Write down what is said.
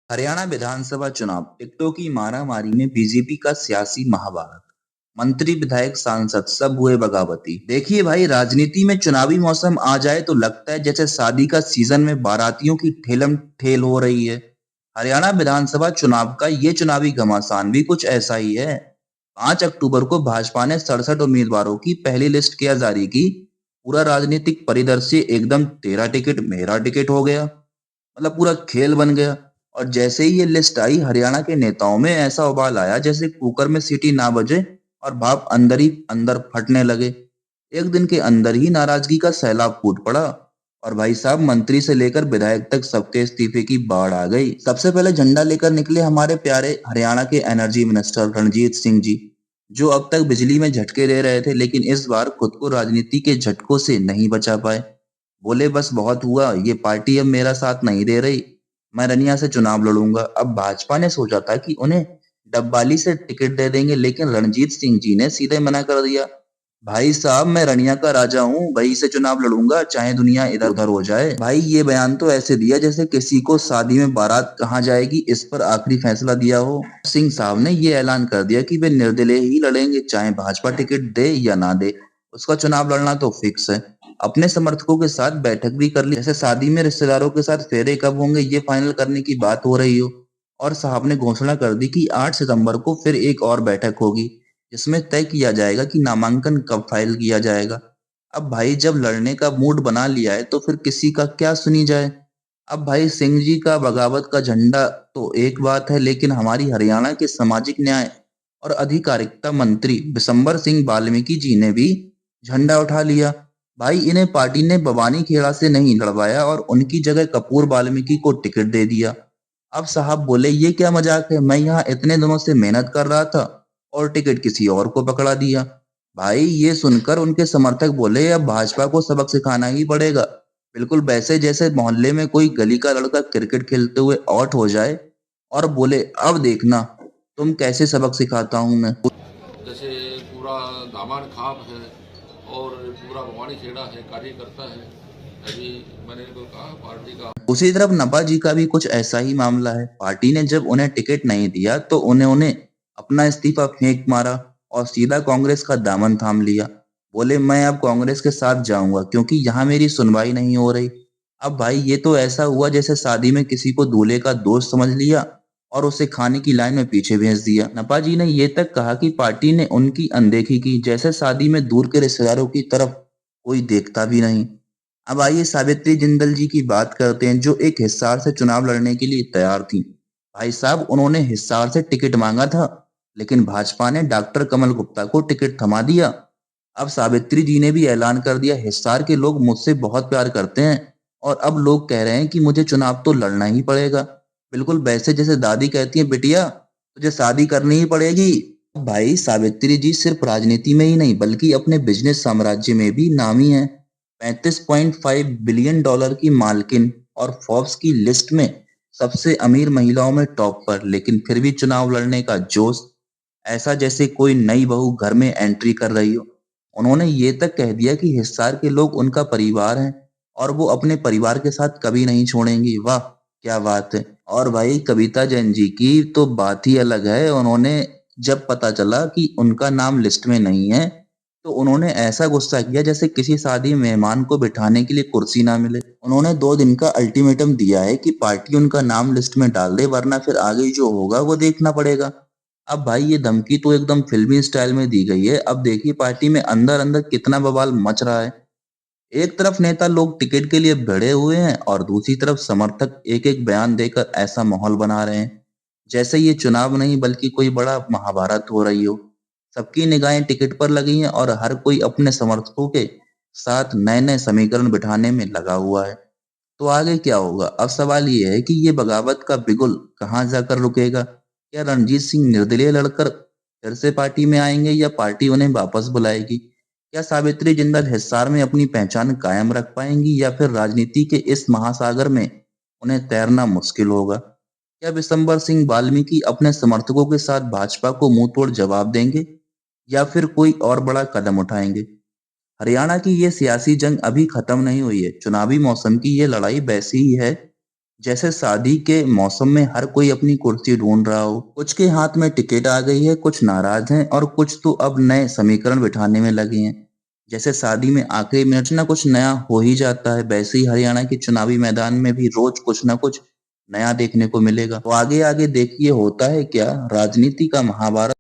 हरियाणा विधानसभा चुनाव टिकटों की मारामारी में बीजेपी का सियासी महाभारत। मंत्री विधायक सांसद सब हुए बगावती। देखिए भाई, राजनीति में चुनावी मौसम आ जाए तो लगता है जैसे शादी का सीजन में बारातियों की ठेलम ठेल हो रही है। हरियाणा विधानसभा चुनाव का ये चुनावी घमासान भी कुछ ऐसा ही है। 5 अक्टूबर को भाजपा ने 67 उम्मीदवारों की पहली लिस्ट किया जारी की। पूरा राजनीतिक परिदृश्य एकदम तेरा टिकट मेरा टिकट हो गया। मतलब पूरा खेल बन गया। और जैसे ही ये लिस्ट आई, हरियाणा के नेताओं में ऐसा उबाल आया जैसे कुकर में सीटी ना बजे और भाप अंदर ही अंदर फटने लगे। एक दिन के अंदर ही नाराजगी का सैलाब फूट पड़ा। और भाई साहब, मंत्री से लेकर विधायक तक सबके इस्तीफे की बाढ़ आ गई। सबसे पहले झंडा लेकर निकले हमारे प्यारे हरियाणा के एनर्जी मिनिस्टर रणजीत सिंह जी, जो अब तक बिजली में झटके दे रहे थे, लेकिन इस बार खुद को राजनीति के झटकों से नहीं बचा पाए। बोले बस बहुत हुआ, ये पार्टी अब मेरा साथ नहीं दे रही, मैं रनिया से चुनाव लड़ूंगा। अब भाजपा ने सोचा था कि उन्हें डब्बाली से टिकट दे देंगे, लेकिन रणजीत सिंह जी ने सीधे मना कर दिया। भाई साहब, मैं रनिया का राजा हूँ, वही से चुनाव लड़ूंगा चाहे दुनिया इधर उधर हो जाए। भाई ये बयान तो ऐसे दिया जैसे किसी को शादी में बारात कहाँ जाएगी इस पर आखिरी फैसला दिया हो। सिंह साहब ने ये ऐलान कर दिया कि वे निर्दलीय ही लड़ेंगे, चाहे भाजपा टिकट दे या ना दे, उसका चुनाव लड़ना तो फिक्स है। अपने समर्थकों के साथ बैठक भी कर ली, जैसे शादी में रिश्तेदारों के साथ फेरे कब होंगे ये फाइनल करने की बात हो रही हो। और साहब ने घोषणा कर दी कि 8 सितंबर को फिर एक और बैठक होगी, जिसमें तय किया जाएगा कि नामांकन कब फाइल किया जाएगा। अब भाई जब लड़ने का मूड बना लिया है तो फिर किसी का क्या सुनी जाए। अब भाई सिंह जी का बगावत का झंडा तो एक बात है, लेकिन हमारी हरियाणा के सामाजिक न्याय और अधिकारिता मंत्री बिशंबर सिंह वाल्मीकि जी ने भी झंडा उठा लिया। भाई इन्हें पार्टी ने बवानी खेड़ा से नहीं लड़वाया और उनकी जगह कपूर वाल्मीकि को टिकट दे दिया। अब साहब बोले ये क्या मजाक है, मैं यहाँ इतने दिनों से मेहनत कर रहा था और टिकट किसी और को पकड़ा दिया। भाई ये सुनकर उनके समर्थक बोले अब भाजपा को सबक सिखाना ही पड़ेगा। बिल्कुल वैसे जैसे मोहल्ले में कोई गली का लड़का क्रिकेट खेलते हुए आउट हो जाए और बोले अब देखना तुम कैसे सबक सिखाता हूं मैं। जैसे पूरा दामन खाप है और पूरा भवानी खेड़ा है, कार्यकर्ता है। अभी मैंने इनको कहा पार्टी का। उसी तरफ नपा जी का भी कुछ ऐसा ही मामला है। पार्टी ने जब उन्हें टिकट नहीं दिया तो उन्होंने अपना इस्तीफा फेंक मारा और सीधा कांग्रेस का दामन थाम लिया। बोले मैं अब कांग्रेस के साथ जाऊंगा क्योंकि यहाँ मेरी सुनवाई नहीं हो रही। अब भाई ये तो ऐसा हुआ जैसे शादी में किसी को दूल्हे का दोस्त समझ लिया और उसे खाने की लाइन में पीछे भेज दिया। नपा जी ने ये तक कहा कि पार्टी ने उनकी अनदेखी की, जैसे शादी में दूर के रिश्तेदारों की तरफ कोई देखता भी नहीं। अब आइए सावित्री जिंदल जी की बात करते हैं, जो एक हिसार से चुनाव लड़ने के लिए तैयार थी। भाई साहब उन्होंने हिसार से टिकट मांगा था, लेकिन भाजपा ने डॉक्टर कमल गुप्ता को टिकट थमा दिया। अब सावित्री जी ने भी ऐलान कर दिया हिसार के लोग मुझसे बहुत प्यार करते हैं और अब लोग कह रहे हैं कि मुझे चुनाव तो लड़ना ही पड़ेगा। बिल्कुल वैसे जैसे दादी कहती है बिटिया तुझे शादी करनी ही पड़ेगी। भाई सावित्री जी सिर्फ राजनीति में ही नहीं बल्कि अपने बिजनेस साम्राज्य में भी नामी है। 35.5 बिलियन डॉलर की मालकिन और फोर्ब्स की लिस्ट में सबसे अमीर महिलाओं में टॉप पर, लेकिन फिर भी चुनाव लड़ने का जोश ऐसा जैसे कोई नई बहू घर में एंट्री कर रही हो। उन्होंने ये तक कह दिया कि हिसार के लोग उनका परिवार हैं और वो अपने परिवार के साथ कभी नहीं छोड़ेंगी। वाह क्या बात है। और भाई कविता जैन जी की तो बात ही अलग है। उन्होंने जब पता चला कि उनका नाम लिस्ट में नहीं है तो उन्होंने ऐसा गुस्सा किया जैसे किसी शादी में मेहमान को बिठाने के लिए कुर्सी ना मिले। उन्होंने 2 दिन का अल्टीमेटम दिया है कि पार्टी उनका नाम लिस्ट में डाल दे, वरना फिर आगे जो होगा वो देखना पड़ेगा। अब भाई ये धमकी तो एकदम फिल्मी स्टाइल में दी गई है। अब देखिए पार्टी में अंदर अंदर कितना बवाल मच रहा है। एक तरफ नेता लोग टिकट के लिए भिड़े हुए हैं और दूसरी तरफ समर्थक एक एक बयान देकर ऐसा माहौल बना रहे हैं जैसे ये चुनाव नहीं बल्कि कोई बड़ा महाभारत हो रही हो। सबकी निगाहें टिकट पर लगी हैं और हर कोई अपने समर्थकों के साथ नए नए समीकरण बिठाने में लगा हुआ है। तो आगे क्या होगा? अब सवाल ये है कि ये बगावत का बिगुल कहाँ जाकर रुकेगा। क्या रणजीत सिंह निर्दलीय लड़कर फिर से पार्टी में आएंगे या पार्टी उन्हें वापस बुलाएगी? क्या सावित्री जिंदल हिसार में अपनी पहचान कायम रख पाएंगी या फिर राजनीति के इस महासागर में उन्हें तैरना मुश्किल होगा? क्या विशंबर सिंह वाल्मीकि अपने समर्थकों के साथ भाजपा को मुंह तोड़ जवाब देंगे या फिर कोई और बड़ा कदम उठाएंगे? हरियाणा की ये सियासी जंग अभी खत्म नहीं हुई है। चुनावी मौसम की ये लड़ाई वैसी ही है जैसे शादी के मौसम में हर कोई अपनी कुर्सी ढूंढ रहा हो, कुछ के हाथ में टिकट आ गई है, कुछ नाराज हैं और कुछ तो अब नए समीकरण बिठाने में लगे हैं। जैसे शादी में आखिरी मिनट ना कुछ नया हो ही जाता है, वैसे ही हरियाणा के चुनावी मैदान में भी रोज कुछ ना कुछ नया देखने को मिलेगा। तो आगे आगे देखिए होता है क्या, राजनीति का महाभारत।